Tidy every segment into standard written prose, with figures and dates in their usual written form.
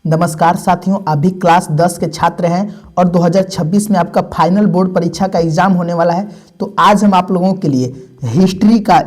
नमस्कार साथियों, आप भी क्लास 10 के छात्र हैं और 2026 में आपका फाइनल बोर्ड परीक्षा का एग्जाम होने वाला है। तो आज हम आप लोगों के लिए हिस्ट्री का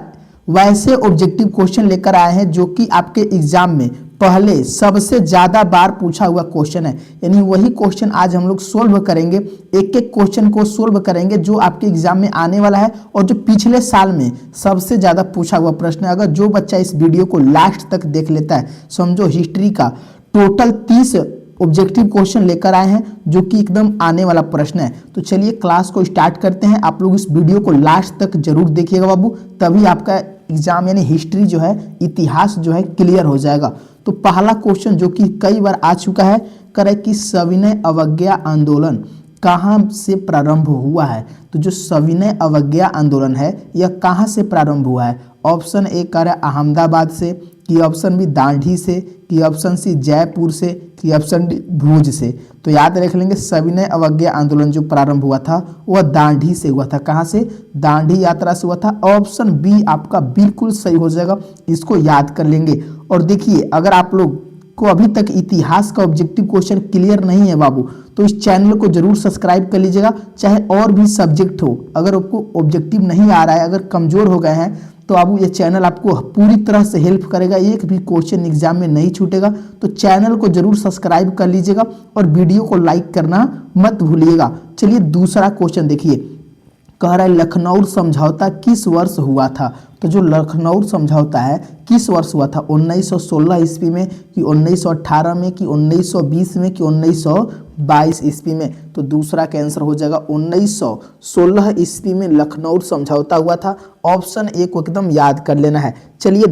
वैसे ऑब्जेक्टिव क्वेश्चन लेकर आए हैं जो कि आपके एग्जाम में पहले सबसे ज़्यादा बार पूछा हुआ क्वेश्चन है। यानी वही क्वेश्चन आज हम लोग सोल्व करेंगे, एक एक क्वेश्चन को सोल्व करेंगे जो आपके एग्जाम में आने वाला है और जो पिछले साल में सबसे ज़्यादा पूछा हुआ प्रश्न है। अगर जो बच्चा इस वीडियो को लास्ट तक देख लेता है, समझो हिस्ट्री का टोटल 30 ऑब्जेक्टिव क्वेश्चन लेकर आए हैं जो कि एकदम आने वाला प्रश्न है। तो चलिए क्लास को स्टार्ट करते हैं। आप लोग इस वीडियो को लास्ट तक जरूर देखिएगा बाबू, तभी आपका एग्जाम यानी हिस्ट्री जो है, इतिहास जो है क्लियर हो जाएगा। तो पहला क्वेश्चन जो कि कई बार आ चुका है, करे कि सविनय अवज्ञा आंदोलन कहाँ से प्रारंभ हुआ है। तो जो सविनय अवज्ञा आंदोलन है यह कहाँ से प्रारंभ हुआ है। ऑप्शन ए कह रहा है अहमदाबाद से, कि ऑप्शन बी दांडी से, कि ऑप्शन सी जयपुर से, कि ऑप्शन डी भूज से। तो याद रख लेंगे सविनय अवज्ञा आंदोलन जो प्रारंभ हुआ था वह दांडी से हुआ था। कहाँ से? दांडी यात्रा से हुआ था। ऑप्शन बी आपका बिल्कुल सही हो जाएगा, इसको याद कर लेंगे। और देखिए, अगर आप लोग को अभी तक इतिहास का ऑब्जेक्टिव क्वेश्चन क्लियर नहीं है बाबू, तो इस चैनल को जरूर सब्सक्राइब कर लीजिएगा। चाहे और भी सब्जेक्ट हो, अगर आपको ऑब्जेक्टिव नहीं आ रहा है, अगर कमजोर हो गए हैं, तो बाबू ये चैनल आपको पूरी तरह से हेल्प करेगा, एक भी क्वेश्चन एग्जाम में नहीं छूटेगा। तो चैनल को जरूर सब्सक्राइब कर लीजिएगा और वीडियो को लाइक करना मत भूलिएगा। चलिए दूसरा क्वेश्चन देखिए, कह रहा है लखनऊ समझौता किस वर्ष हुआ था। तो जो लखनऊ समझौता है किस वर्ष हुआ था? 1916 ईस्वी में, कि 1918 में, कि 1920 में, कि 1922 ईस्वी में। तो दूसरा का आंसर हो जाएगा 1916 ईस्वी में लखनऊ समझौता हुआ था। ऑप्शन ए को एकदम याद कर लेना है। चलिए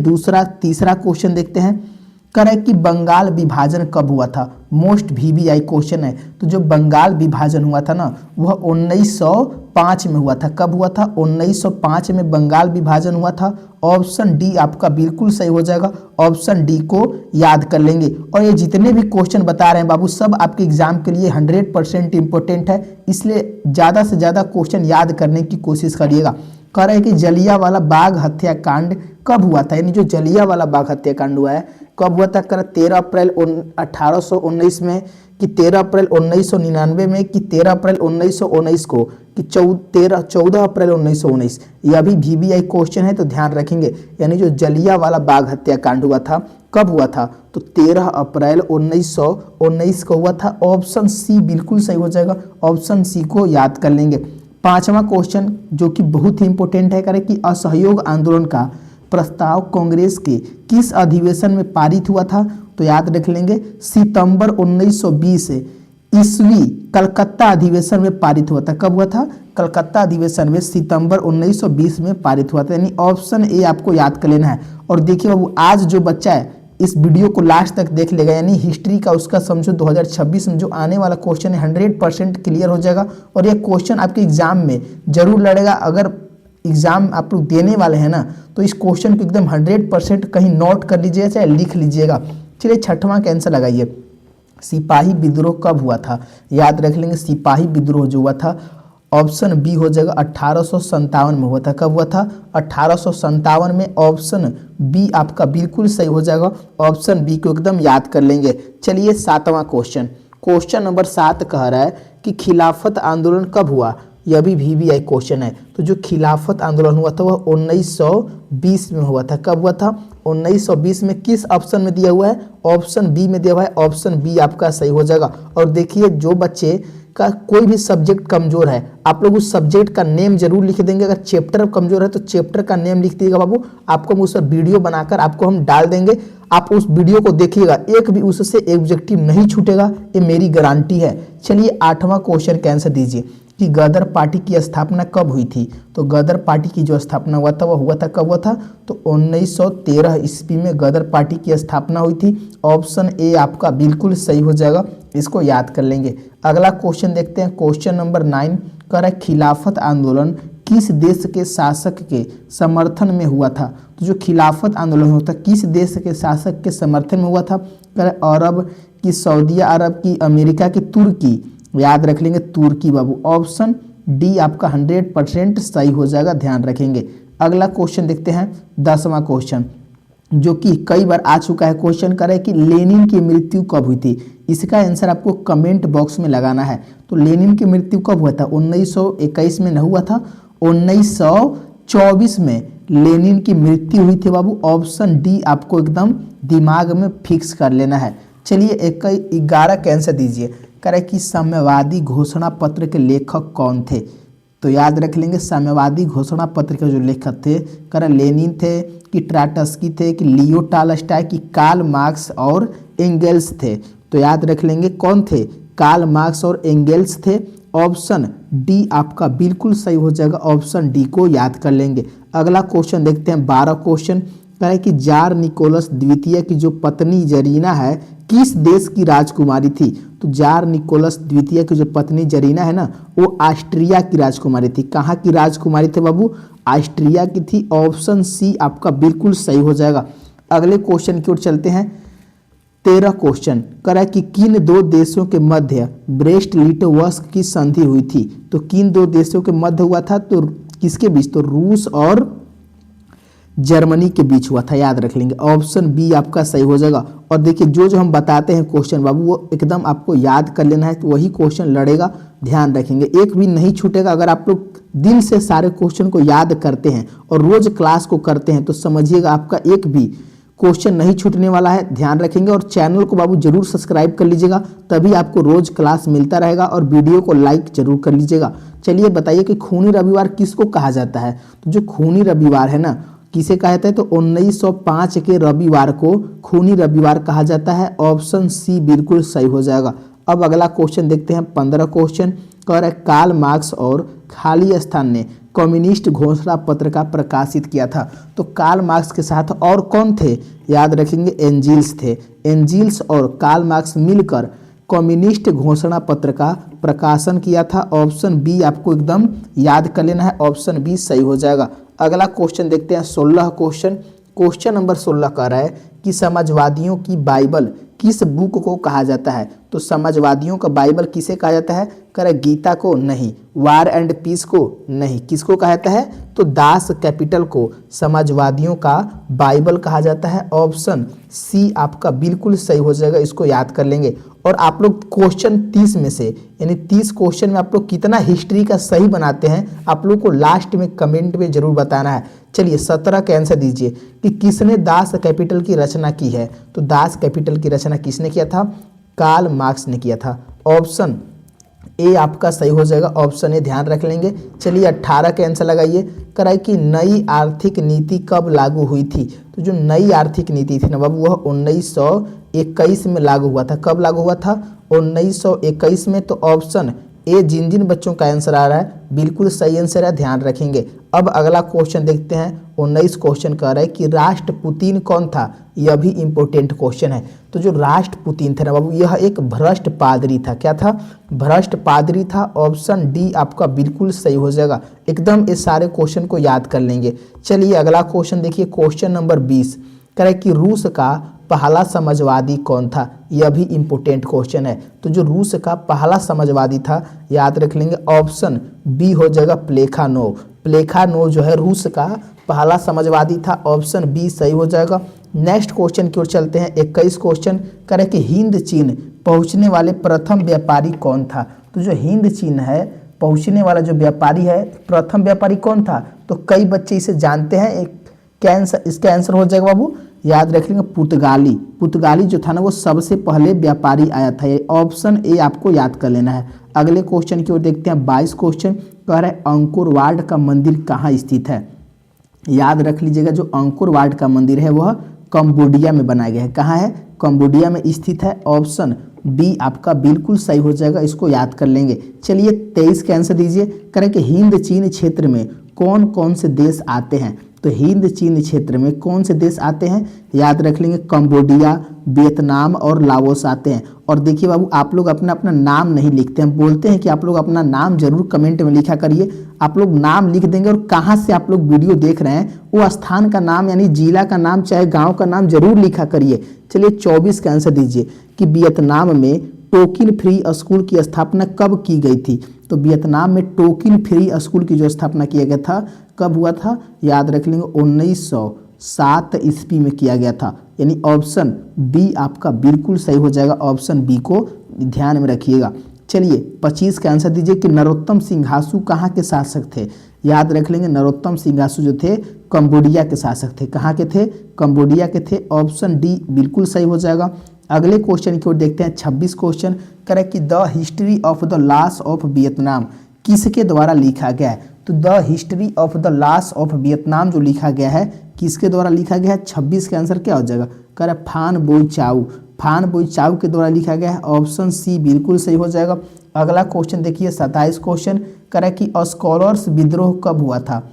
तीसरा क्वेश्चन देखते हैं। करें कि बंगाल विभाजन कब हुआ था। मोस्ट वीवीआई क्वेश्चन है। तो जो बंगाल विभाजन हुआ था ना, वह 1905 में हुआ था। कब हुआ था? 1905 में बंगाल विभाजन हुआ था। ऑप्शन डी आपका बिल्कुल सही हो जाएगा, ऑप्शन डी को याद कर लेंगे। और ये जितने भी क्वेश्चन बता रहे हैं बाबू, सब आपके एग्जाम के लिए 100% इंपॉर्टेंट है, इसलिए ज़्यादा से ज़्यादा क्वेश्चन याद करने की कोशिश करिएगा। कह रहे हैं कि जलियांवाला बाग हत्याकांड कब हुआ था। यानी जो जलियांवाला बाग हत्याकांड हुआ है कब हुआ था? कर 13 अप्रैल 1819 में, कि 13 अप्रैल 1999 में, कि 13 अप्रैल 1919 को, कि 14 अप्रैल 1919। यह भी वीवीआई क्वेश्चन है, तो ध्यान रखेंगे। यानी जो जलियांवाला बाग हत्याकांड हुआ था कब हुआ था? तो 13 अप्रैल 1919 को हुआ था। ऑप्शन सी बिल्कुल सही हो जाएगा, ऑप्शन सी को याद कर लेंगे। पांचवा क्वेश्चन जो कि बहुत ही इंपॉर्टेंट है, करें कि असहयोग आंदोलन का प्रस्ताव कांग्रेस के किस अधिवेशन में पारित हुआ था। तो याद रख लेंगे सितंबर 1920 ईस्वी कलकत्ता अधिवेशन में पारित हुआ था। कब हुआ था? कलकत्ता अधिवेशन में सितंबर 1920 में पारित हुआ था। यानी ऑप्शन ए आपको याद कर लेना है। और देखिए बाबू, आज जो बच्चा है इस वीडियो को लास्ट तक देख लेगा, यानी हिस्ट्री का उसका समझो 2026 में जो आने वाला क्वेश्चन है 100% क्लियर हो जाएगा। और ये क्वेश्चन आपके एग्जाम में जरूर लड़ेगा। अगर एग्जाम आप लोग देने वाले हैं ना, तो इस क्वेश्चन को एकदम 100% कहीं नोट कर लीजिएगा, चाहे लिख लीजिएगा। चलिए छठवां का आंसर लगाइए, सिपाही विद्रोह कब हुआ था। याद रख लेंगे सिपाही विद्रोह जो हुआ था, ऑप्शन बी हो जाएगा 1857 में हुआ था। कब हुआ था? 1857 में। ऑप्शन बी आपका बिल्कुल सही हो जाएगा, ऑप्शन बी को एकदम याद कर लेंगे। चलिए सातवां क्वेश्चन नंबर 7 कह रहा है कि खिलाफत आंदोलन कब हुआ। यह भी वीवीआई क्वेश्चन है। तो जो खिलाफत आंदोलन हुआ था वह 1920 में हुआ था। कब हुआ था? 1920 में। किस ऑप्शन में दिया हुआ है? ऑप्शन बी में दिया हुआ है, ऑप्शन बी आपका सही हो जाएगा। और देखिए, जो बच्चे का कोई भी सब्जेक्ट कमजोर है, आप लोग उस सब्जेक्ट का नेम जरूर लिख देंगे। अगर चैप्टर कमजोर है तो चैप्टर का नेम लिख दीजिएगा बाबू, आपको हम उस पर वीडियो बनाकर आपको हम डाल देंगे। आप उस वीडियो को देखिएगा, एक भी उससे ऑब्जेक्टिव नहीं छूटेगा, ये मेरी गारंटी है। चलिए आठवां क्वेश्चन का आंसर दीजिए कि गदर पार्टी की स्थापना कब हुई थी। तो गदर पार्टी की जो स्थापना हुआ था वह हुआ था कब हुआ था? तो 1913 ईस्वी में गदर पार्टी की स्थापना हुई थी। ऑप्शन ए आपका बिल्कुल सही हो जाएगा, इसको याद कर लेंगे। अगला क्वेश्चन देखते हैं, क्वेश्चन नंबर 9 कह रहा है खिलाफत आंदोलन किस देश के शासक के समर्थन में हुआ था। तो जो खिलाफत आंदोलन होता किस देश के शासक के समर्थन में हुआ था? कह रहे अरब की, सऊदी अरब की, अमेरिका की, तुर्की। याद रख लेंगे तुर्की बाबू, ऑप्शन डी आपका 100% सही हो जाएगा, ध्यान रखेंगे। अगला क्वेश्चन देखते हैं 10वां क्वेश्चन। जो कि कई बार आ चुका है। क्वेश्चन कर रहा है कि लेनिन की मृत्यु कब हुई थी। इसका आंसर आपको कमेंट बॉक्स में लगाना है। तो लेनिन की मृत्यु कब हुआ था? 1921 में नहीं हुआ था, 1924 में लेनिन की मृत्यु हुई थी बाबू। ऑप्शन डी आपको एकदम दिमाग में फिक्स कर लेना है। चलिए 11 का आंसर दीजिए। कह रहा है कि साम्यवादी घोषणा पत्र के लेखक कौन थे? तो याद रख लेंगे साम्यवादी घोषणा पत्र के जो लेखक थे, कह रहा लेनिन थे कि ट्राटस्की थे कि लियो टॉलस्टॉय कि कार्ल मार्क्स और एंगेल्स थे। तो याद रख लेंगे कौन थे? कार्ल मार्क्स और एंगेल्स थे। ऑप्शन डी आपका बिल्कुल सही हो जाएगा। ऑप्शन डी को याद कर लेंगे। अगला क्वेश्चन देखते हैं 12 क्वेश्चन। कह रहा है कि जार निकोलस द्वितीय की जो पत्नी जरीना है किस देश की राजकुमारी थी? तो जार निकोलस द्वितीय की जो पत्नी जरीना है ना, वो ऑस्ट्रिया की राजकुमारी थी। कहाँ की राजकुमारी थे बाबू? ऑस्ट्रिया की थी। ऑप्शन सी आपका बिल्कुल सही हो जाएगा। अगले क्वेश्चन की ओर चलते हैं। 13 क्वेश्चन कह रहा है कि किन दो देशों के मध्य ब्रेस्ट लिटोवस्क की संधि हुई थी? तो किन दो देशों के मध्य हुआ था? तो किसके बीच? तो रूस और जर्मनी के बीच हुआ था। याद रख लेंगे। ऑप्शन बी आपका सही हो जाएगा। और देखिए जो जो हम बताते हैं क्वेश्चन बाबू वो एकदम आपको याद कर लेना है, तो वही क्वेश्चन लड़ेगा। ध्यान रखेंगे एक भी नहीं छूटेगा। अगर आप लोग दिल से सारे क्वेश्चन को याद करते हैं और रोज क्लास को करते हैं तो समझिएगा आपका एक भी क्वेश्चन नहीं छूटने वाला है। ध्यान रखेंगे और चैनल को बाबू जरूर सब्सक्राइब कर लीजिएगा, तभी आपको रोज क्लास मिलता रहेगा। और वीडियो को लाइक जरूर कर लीजिएगा। चलिए बताइए कि खूनी रविवार किसको कहा जाता है? तो जो खूनी रविवार है ना, किसे कहा जाता है? तो 1905 के रविवार को खूनी रविवार कहा जाता है। ऑप्शन सी बिल्कुल सही हो जाएगा। अब अगला क्वेश्चन देखते हैं 15 क्वेश्चन। कह रहा है कार्ल मार्क्स और खाली स्थान ने कम्युनिस्ट घोषणा पत्र का प्रकाशित किया था। तो कार्ल मार्क्स के साथ और कौन थे? याद रखेंगे एंजिल्स थे। एंजिल्स और कार्ल मार्क्स मिलकर कम्युनिस्ट घोषणा पत्र का प्रकाशन किया था। ऑप्शन बी आपको एकदम याद कर लेना है। ऑप्शन बी सही हो जाएगा। अगला क्वेश्चन देखते हैं 16 क्वेश्चन। क्वेश्चन नंबर 16 कह रहा है कि समाजवादियों की बाइबल किस बुक को कहा जाता है? तो समाजवादियों का बाइबल किसे कहा जाता है? कह रहे गीता को नहीं, वार एंड पीस को नहीं, किसको कहा जाता है? तो दास कैपिटल को समाजवादियों का बाइबल कहा जाता है। ऑप्शन सी आपका बिल्कुल सही हो जाएगा। इसको याद कर लेंगे। और आप लोग क्वेश्चन 30 में से यानी 30 क्वेश्चन में आप लोग कितना हिस्ट्री का सही बनाते हैं आप लोग को लास्ट में कमेंट में जरूर बताना है। चलिए 17 का आंसर दीजिए कि किसने दास कैपिटल की रचना की है? तो दास कैपिटल की रचना किसने किया था? कार्ल मार्क्स ने किया था। ऑप्शन ए आपका सही हो जाएगा। ऑप्शन ए ध्यान रख लेंगे। चलिए 18 का आंसर लगाइए। कराए कि नई आर्थिक नीति कब लागू हुई थी? तो जो नई आर्थिक नीति थी ना बाबू वह 1921 में लागू हुआ था। कब लागू हुआ था? 1921 में। तो ऑप्शन ए जिन जिन बच्चों का आंसर आ रहा है बिल्कुल सही आंसर है। ध्यान रखेंगे। अब अगला क्वेश्चन देखते हैं। 19 क्वेश्चन कह रहा है कि राष्ट्रपुतीन कौन था? यह भी इंपॉर्टेंट क्वेश्चन है। तो जो राष्ट्रपुतीन थे ना बाबू यह एक भ्रष्ट पादरी था। क्या था? भ्रष्ट पादरी था। ऑप्शन डी आपका बिल्कुल सही हो जाएगा। एकदम इस सारे क्वेश्चन को याद कर लेंगे। चलिए अगला क्वेश्चन देखिए। क्वेश्चन नंबर 20 कह रहा है कि रूस का पहला समाजवादी कौन था? यह भी इंपॉर्टेंट क्वेश्चन है। तो जो रूस का पहला समाजवादी था याद रख लेंगे। ऑप्शन बी हो जाएगा प्लेखानोव। प्लेखानोव जो है रूस का पहला समाजवादी था। ऑप्शन बी सही हो जाएगा। नेक्स्ट क्वेश्चन की ओर चलते हैं। 21 क्वेश्चन कह रहे कि हिंद चीन पहुंचने वाले प्रथम व्यापारी कौन था? तो जो हिंद चीन है पहुंचने वाला जो व्यापारी है प्रथम व्यापारी कौन था? तो कई बच्चे इसे जानते हैं। इसका आंसर हो जाएगा बाबू याद रख लेंगे पुर्तगाली। पुर्तगाली जो था ना वो सबसे पहले व्यापारी आया था। ये ऑप्शन ए आपको याद कर लेना है। अगले क्वेश्चन की ओर देखते हैं। 22 क्वेश्चन कह रहा है अंकुर वाट का मंदिर कहाँ स्थित है? याद रख लीजिएगा जो अंकुर वाट का मंदिर है वह कंबोडिया में बनाया गया है। कहाँ है? कंबोडिया में स्थित है। ऑप्शन बी आपका बिल्कुल सही हो जाएगा। इसको याद कर लेंगे। चलिए 23 का आंसर दीजिए। कह रहे कि हिंद चीन क्षेत्र में कौन कौन से देश आते हैं? तो हिंद चीन क्षेत्र में कौन से देश आते हैं? याद रख लेंगे कंबोडिया, वियतनाम और लाओस आते हैं। और देखिए बाबू आप लोग अपना अपना नाम नहीं लिखते। हम बोलते हैं कि आप लोग अपना नाम जरूर कमेंट में लिखा करिए। आप लोग नाम लिख देंगे और कहाँ से आप लोग वीडियो देख रहे हैं वो स्थान का नाम यानी जिला का नाम चाहे गाँव का नाम जरूर लिखा करिए। चलिए 24 का आंसर दीजिए कि वियतनाम में टोकिन फ्री स्कूल की स्थापना कब की गई थी? तो वियतनाम में टोकिन फ्री स्कूल की जो स्थापना किया गया था कब हुआ था? याद रख लेंगे 7 ईस्वी में किया गया था। यानी ऑप्शन बी आपका बिल्कुल सही हो जाएगा, ऑप्शन बी को ध्यान में रखिएगा। चलिए 25 का आंसर दीजिए कि नरोत्तम सिंहासु कहाँ के शासक थे। याद रख लेंगे, नरोत्तम सिंहासु जो थे कंबोडिया के शासक थे। कहाँ के थे? कंबोडिया के थे। ऑप्शन डी बिल्कुल सही हो जाएगा। अगले क्वेश्चन की ओर देखते हैं। 26 क्वेश्चन करें कि the history of the loss of Vietnam किसके द्वारा लिखा गया है? तो the history of the loss of Vietnam जो लिखा गया है किसके द्वारा लिखा गया है? 26 का आंसर क्या हो जाएगा? कह रहा है फान बोई चाउ, फान बोई चाउ के द्वारा लिखा गया है। ऑप्शन सी बिल्कुल सही हो जाएगा। अगला क्वेश्चन देखिए 27 क्वेश्चन कह रहा है कि स्कॉलर्स विद्रोह कब हुआ था?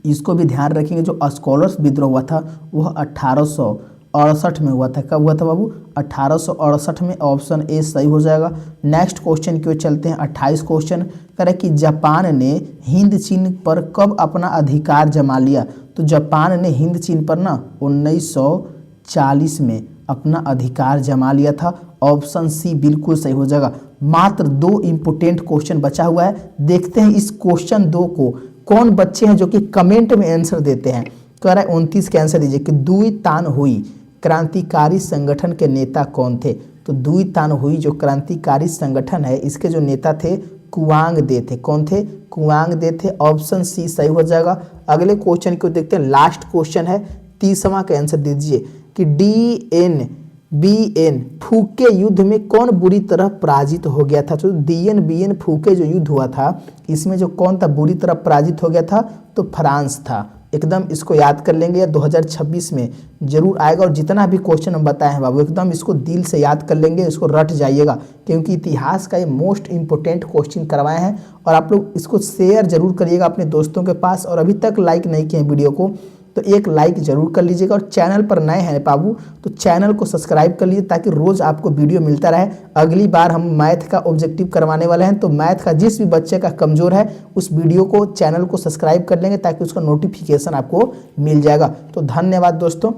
इसको भी ध्यान रखेंगे। जो स्कॉलर्स विद्रोह हुआ था वह 1868 में हुआ था। कब हुआ था बाबू? 1868 में। ऑप्शन ए सही हो जाएगा। नेक्स्ट क्वेश्चन की ओर चलते हैं। 28 क्वेश्चन कह रहे कि जापान ने हिंद चीन पर कब अपना अधिकार जमा लिया? तो जापान ने हिंद चीन पर ना 1940 में अपना अधिकार जमा लिया था। ऑप्शन सी बिल्कुल सही हो जाएगा। मात्र 2 इंपोर्टेंट क्वेश्चन बचा हुआ है। देखते हैं इस क्वेश्चन 2 को कौन बच्चे हैं जो कि कमेंट में आंसर देते हैं। कह रहा है 29 के आंसर दीजिए कि दुई तान हुई क्रांतिकारी संगठन के नेता कौन थे? तो दुई तान हुई जो क्रांतिकारी संगठन है इसके जो नेता थे कुआंग दे थे। कौन थे? कुआंग दे थे। ऑप्शन सी सही हो जाएगा। अगले क्वेश्चन को देखते हैं। लास्ट क्वेश्चन है 30वां का आंसर दीजिए कि DNBN फूके युद्ध में कौन बुरी तरह पराजित हो गया था? तो DNBN फूके जो युद्ध हुआ था इसमें जो कौन था बुरी तरह पराजित हो गया था? तो फ्रांस था। एकदम इसको याद कर लेंगे, या 2026 में जरूर आएगा। और जितना भी क्वेश्चन हम बताए हैं बाबू एकदम इसको दिल से याद कर लेंगे, इसको रट जाइएगा, क्योंकि इतिहास का ये मोस्ट इंपोर्टेंट क्वेश्चन करवाए हैं। और आप लोग इसको शेयर जरूर करिएगा अपने दोस्तों के पास। और अभी तक लाइक नहीं किए वीडियो को तो एक लाइक जरूर कर लीजिएगा। और चैनल पर नए हैं बाबू तो चैनल को सब्सक्राइब कर लीजिए ताकि रोज आपको वीडियो मिलता रहे। अगली बार हम मैथ का ऑब्जेक्टिव करवाने वाले हैं, तो मैथ का जिस भी बच्चे का कमजोर है उस वीडियो को चैनल को सब्सक्राइब कर लेंगे ताकि उसका नोटिफिकेशन आपको मिल जाएगा। तो धन्यवाद दोस्तों।